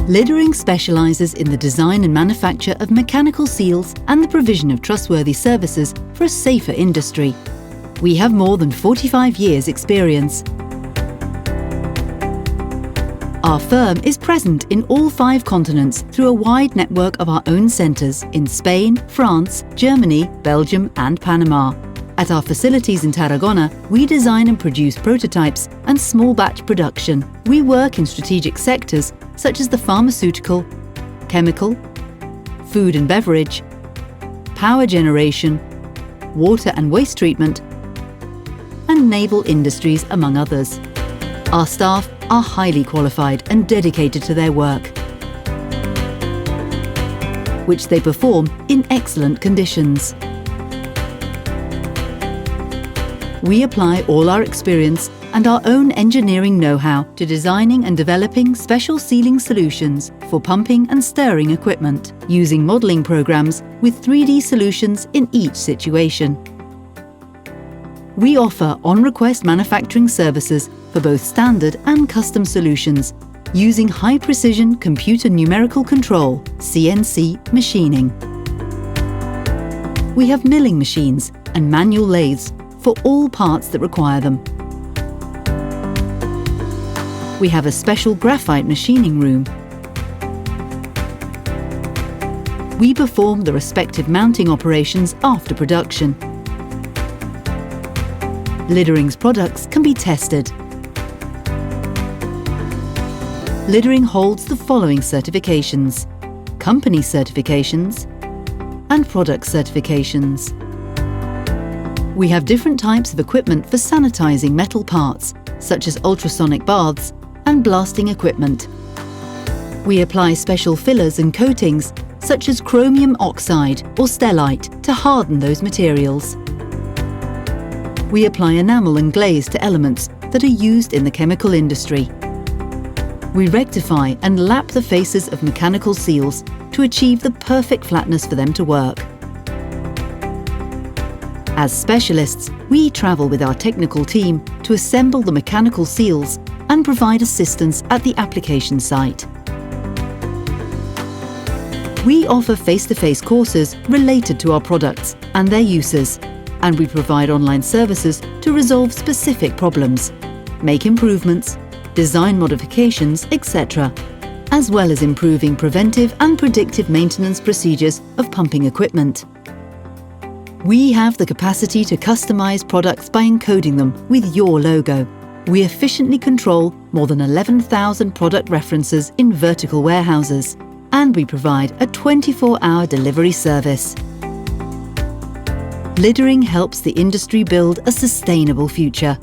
Lidering specialises in the design and manufacture of mechanical seals and the provision of trustworthy services for a safer industry. We have more than 45 years' experience. Our firm is present in all 5 continents through a wide network of our own centres in Spain, France, Germany, Belgium and Panama. At our facilities in Tarragona, we design and produce prototypes and small batch production. We work in strategic sectors such as the pharmaceutical, chemical, food and beverage, power generation, water and waste treatment, and naval industries, among others. Our staff are highly qualified and dedicated to their work, which they perform in excellent conditions. We apply all our experience and our own engineering know-how to designing and developing special sealing solutions for pumping and stirring equipment, using modelling programs with 3D solutions in each situation. We offer on-request manufacturing services for both standard and custom solutions, using high-precision computer numerical control (CNC) machining. We have milling machines and manual lathes for all parts that require them. We have a special graphite machining room. We perform the respective mounting operations after production. Lidering's products can be tested. Lidering holds the following certifications: company certifications and product certifications. We have different types of equipment for sanitizing metal parts, such as ultrasonic baths and blasting equipment. We apply special fillers and coatings, such as chromium oxide or stellite, to harden those materials. We apply enamel and glaze to elements that are used in the chemical industry. We rectify and lap the faces of mechanical seals to achieve the perfect flatness for them to work. As specialists, we travel with our technical team to assemble the mechanical seals and provide assistance at the application site. We offer face-to-face courses related to our products and their uses, and we provide online services to resolve specific problems, make improvements, design modifications, etc., as well as improving preventive and predictive maintenance procedures of pumping equipment. We have the capacity to customize products by encoding them with your logo. We efficiently control more than 11,000 product references in vertical warehouses, and we provide a 24-hour delivery service. Lidering helps the industry build a sustainable future.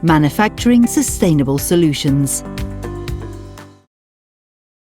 Manufacturing sustainable solutions.